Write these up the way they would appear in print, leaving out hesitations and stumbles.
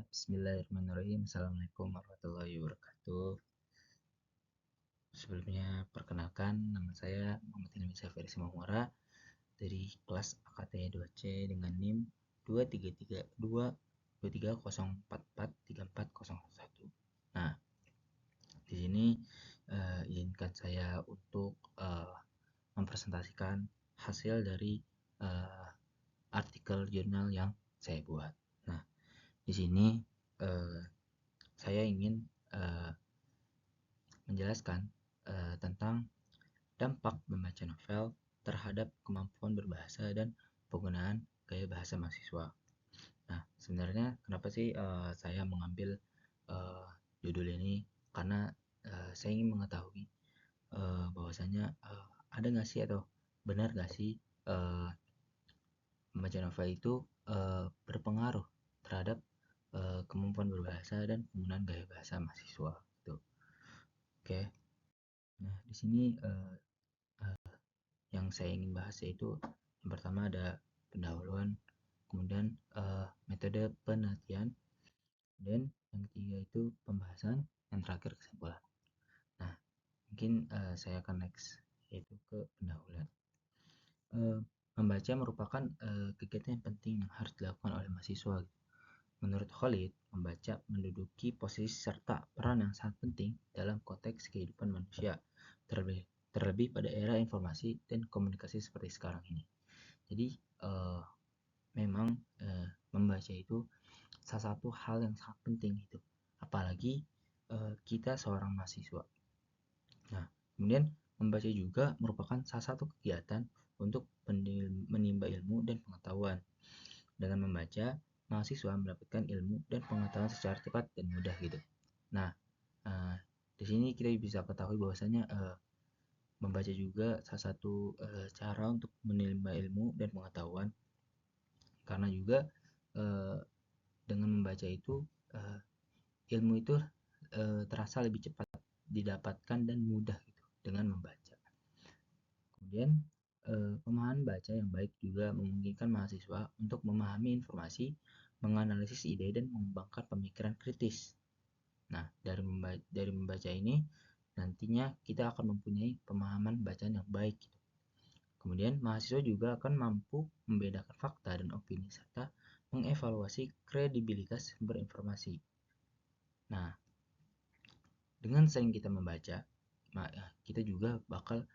Bismillahirrahmanirrahim. Assalamualaikum warahmatullahi wabarakatuh. Sebelumnya, perkenalkan, nama saya Muhammad Hilmi Saferi Simamura dari kelas AKT 2C dengan NIM 23320443401. Nah, di sini izinkan saya untuk mempresentasikan hasil dari artikel jurnal yang saya buat. Nah, di sini saya ingin menjelaskan tentang dampak membaca novel terhadap kemampuan berbahasa dan penggunaan gaya bahasa mahasiswa. Nah, sebenarnya kenapa sih saya mengambil judul ini? Karena saya ingin mengetahui bahwasanya ada nggak sih atau benar nggak sih membaca novel itu berpengaruh terhadap kemampuan berbahasa dan penggunaan gaya bahasa mahasiswa. Gitu. Oke. Nah, di sini yang saya ingin bahas yaitu yang pertama ada pendahuluan, kemudian metode penelitian, dan yang ketiga itu pembahasan, yang terakhir kesimpulan. Nah, mungkin saya akan next yaitu ke pendahuluan. Membaca merupakan kegiatan yang penting yang harus dilakukan oleh mahasiswa. Menurut Khalid, membaca menduduki posisi serta peran yang sangat penting dalam konteks kehidupan manusia, terlebih pada era informasi dan komunikasi seperti sekarang ini. Jadi memang membaca itu salah satu hal yang sangat penting itu, apalagi kita seorang mahasiswa. Nah, kemudian membaca juga merupakan salah satu kegiatan untuk menimba ilmu dan pengetahuan. Dengan membaca, mahasiswa mendapatkan ilmu dan pengetahuan secara cepat dan mudah gitu. Nah, di sini kita bisa ketahui bahwasanya membaca juga salah satu cara untuk menimba ilmu dan pengetahuan, karena juga dengan membaca itu ilmu itu terasa lebih cepat didapatkan dan mudah gitu dengan membaca. Kemudian pemahaman baca yang baik juga memungkinkan mahasiswa untuk memahami informasi, menganalisis ide, dan mengembangkan pemikiran kritis. Nah, dari membaca ini nantinya kita akan mempunyai pemahaman bacaan yang baik. Kemudian mahasiswa juga akan mampu membedakan fakta dan opini serta mengevaluasi kredibilitas sumber informasi. Nah, dengan sering kita membaca, kita juga bakal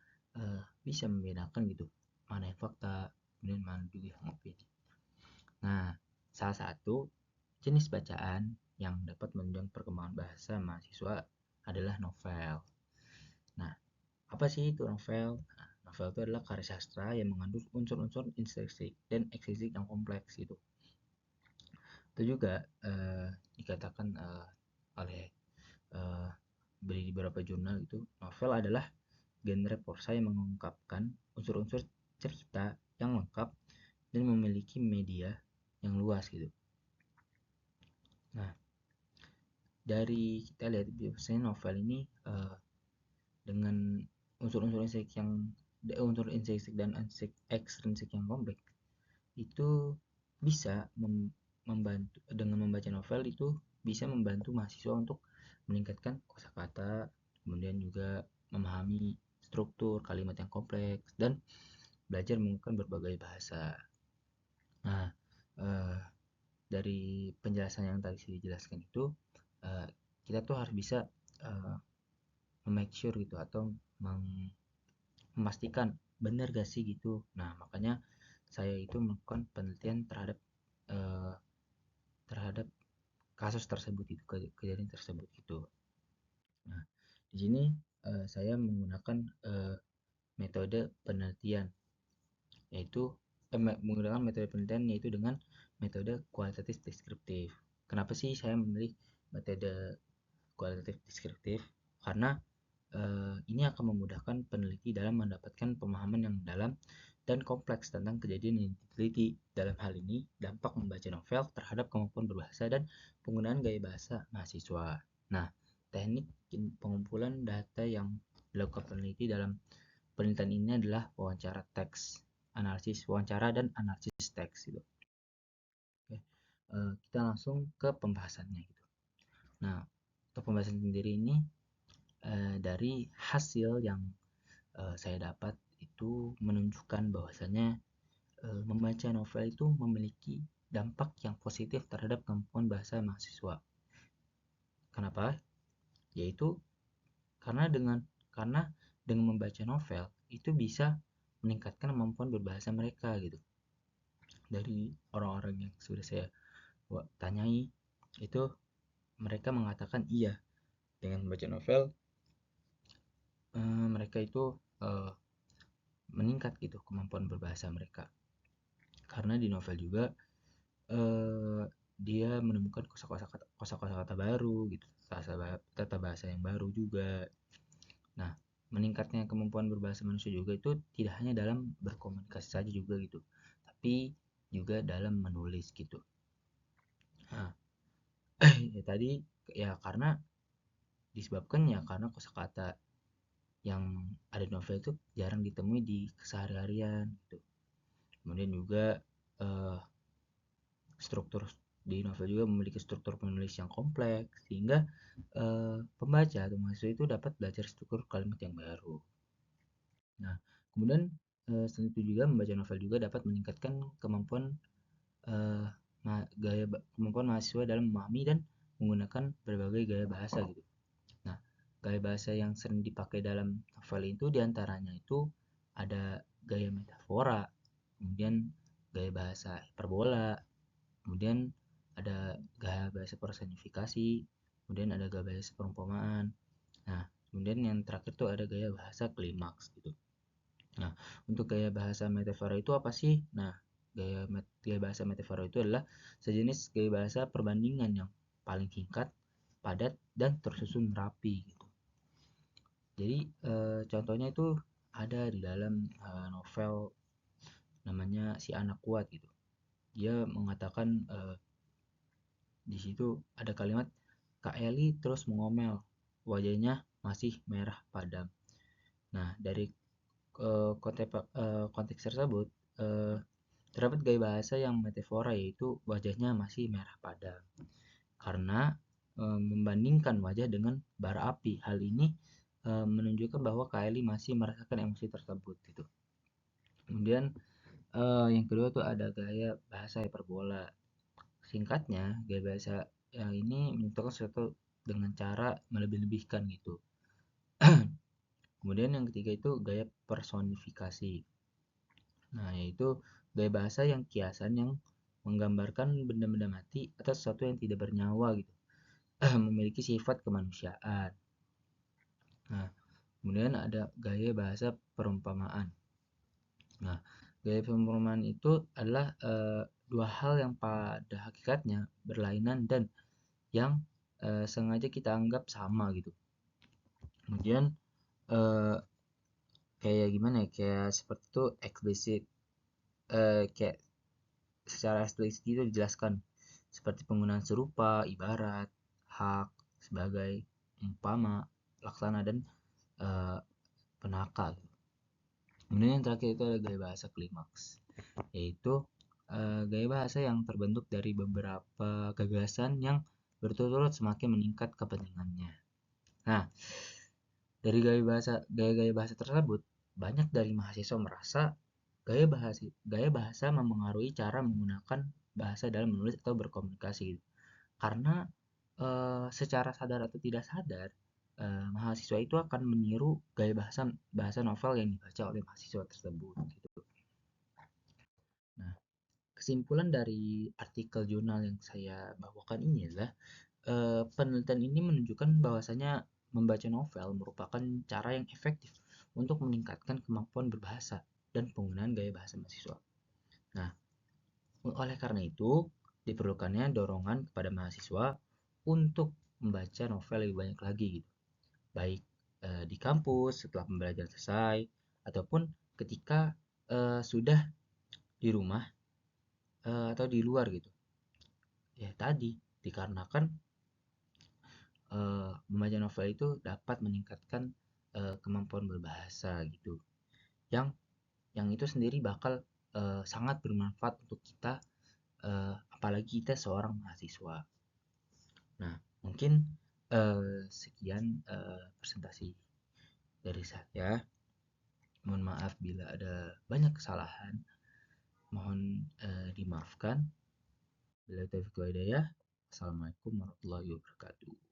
bisa membedakan gitu mana yang fakta, kemudian mana juga yang opini. Nah, salah satu jenis bacaan yang dapat menunjang perkembangan bahasa mahasiswa adalah novel. Nah, apa sih itu novel? Nah, novel itu adalah karya sastra yang mengandung unsur-unsur intrinsik dan eksplisit yang kompleks gitu. Itu juga dikatakan oleh di beberapa jurnal itu, novel adalah genre prosa yang mengungkapkan unsur-unsur cerita yang lengkap dan memiliki media yang luas gitu. Nah, dari kita lihat biasanya novel ini dengan unsur-unsur intrinsik dan ekstrinsik yang kompleks itu bisa membantu. Dengan membaca novel itu bisa membantu mahasiswa untuk meningkatkan kosakata, kemudian juga memahami struktur kalimat yang kompleks dan belajar menggunakan berbagai bahasa. Nah, dari penjelasan yang tadi saya jelaskan itu, kita tuh harus bisa make sure gitu atau memastikan benar gak sih gitu. Nah, makanya saya itu melakukan penelitian terhadap kasus tersebut itu, kejadian tersebut itu. Nah, di sini saya menggunakan metode penelitian yaitu menggunakan metode penelitian yaitu dengan metode kualitatif deskriptif. Kenapa sih saya memilih metode kualitatif deskriptif? Karena ini akan memudahkan peneliti dalam mendapatkan pemahaman yang dalam dan kompleks tentang kejadian yang diteliti. Dalam hal ini, dampak membaca novel terhadap kemampuan berbahasa dan penggunaan gaya bahasa mahasiswa. Nah, teknik pengumpulan data yang dilakukan peneliti dalam penelitian ini adalah wawancara teks, analisis wawancara dan analisis teks gitu. Oke. kita langsung ke pembahasannya gitu. Nah, untuk pembahasan sendiri ini dari hasil yang saya dapat itu menunjukkan bahwasanya membaca novel itu memiliki dampak yang positif terhadap kemampuan bahasa mahasiswa. Kenapa? Yaitu karena dengan membaca novel itu bisa meningkatkan kemampuan berbahasa mereka gitu. Dari orang-orang yang sudah saya tanyai itu mereka mengatakan iya, dengan membaca novel mereka itu meningkat gitu kemampuan berbahasa mereka. Karena di novel juga dia menemukan kosakata baru gitu, tata bahasa yang baru juga. Nah, meningkatnya kemampuan berbahasa manusia juga itu tidak hanya dalam berkomunikasi saja juga gitu, tapi juga dalam menulis gitu. Nah, ya tadi ya karena disebabkan ya karena kosakata yang ada di novel itu jarang ditemui di keseharian gitu. Kemudian juga eh, struktur di novel juga memiliki struktur penulis yang kompleks sehingga pembaca atau mahasiswa itu dapat belajar struktur kalimat yang baru. Nah, kemudian selain itu juga membaca novel juga dapat meningkatkan kemampuan eh, kemampuan mahasiswa dalam memahami dan menggunakan berbagai gaya bahasa gitu. Nah, gaya bahasa yang sering dipakai dalam novel itu diantaranya itu ada gaya metafora, kemudian gaya bahasa hiperbola, kemudian ada gaya bahasa personifikasi, kemudian ada gaya bahasa perumpamaan. Nah, kemudian yang terakhir tuh ada gaya bahasa klimaks gitu. Nah, untuk gaya bahasa metafora itu apa sih? Nah, gaya bahasa metafora itu adalah sejenis gaya bahasa perbandingan yang paling singkat, padat, dan tersusun rapi gitu. Jadi contohnya itu ada di dalam novel namanya Si Anak Kuat gitu. Dia mengatakan di situ ada kalimat Kak Eli terus mengomel, wajahnya masih merah padam. Nah, dari konteks tersebut eh, terdapat gaya bahasa yang metafora yaitu wajahnya masih merah padam. Karena membandingkan wajah dengan bara api, hal ini menunjukkan bahwa Kylie masih merasakan emosi tersebut gitu. Kemudian yang kedua tuh ada gaya bahasa hiperbola. Singkatnya, gaya bahasa yang ini menentukan sesuatu dengan cara melebih-lebihkan gitu. Kemudian yang ketiga itu gaya personifikasi. Nah, yaitu gaya bahasa yang kiasan yang menggambarkan benda-benda mati atau sesuatu yang tidak bernyawa gitu. Memiliki sifat kemanusiaan. Nah, kemudian ada gaya bahasa perumpamaan. Nah, gaya perumpamaan itu adalah dua hal yang pada hakikatnya berlainan dan yang sengaja kita anggap sama gitu. Kemudian eh, kayak gimana ya? Kayak seperti itu eksplisit, kayak secara eksplisit itu dijelaskan seperti penggunaan serupa, ibarat, hak sebagai umpama, laksana dan eh, penaka. Kemudian yang terakhir itu ada gaya bahasa klimaks, yaitu gaya bahasa yang terbentuk dari beberapa gagasan yang berturut-turut semakin meningkat kepentingannya. Nah, dari gaya-gaya bahasa tersebut, banyak dari mahasiswa merasa gaya bahasa memengaruhi cara menggunakan bahasa dalam menulis atau berkomunikasi. Karena secara sadar atau tidak sadar, mahasiswa itu akan meniru gaya bahasa bahasa novel yang dibaca oleh mahasiswa tersebut gitu. Nah, kesimpulan dari artikel jurnal yang saya bawakan ini adalah penelitian ini menunjukkan bahwasanya membaca novel merupakan cara yang efektif untuk meningkatkan kemampuan berbahasa dan penggunaan gaya bahasa mahasiswa. Nah, oleh karena itu, diperlukannya dorongan kepada mahasiswa untuk membaca novel lebih banyak lagi gitu. Baik di kampus setelah pembelajaran selesai ataupun ketika sudah di rumah atau di luar gitu. Ya tadi dikarenakan membaca novel itu dapat meningkatkan kemampuan berbahasa gitu. Yang itu sendiri bakal sangat bermanfaat untuk kita apalagi kita seorang mahasiswa. Nah, mungkin sekian presentasi dari saya. Mohon maaf bila ada banyak kesalahan. Mohon dimaafkan. Bila taufiq wal hidayah. Assalamualaikum warahmatullahi wabarakatuh.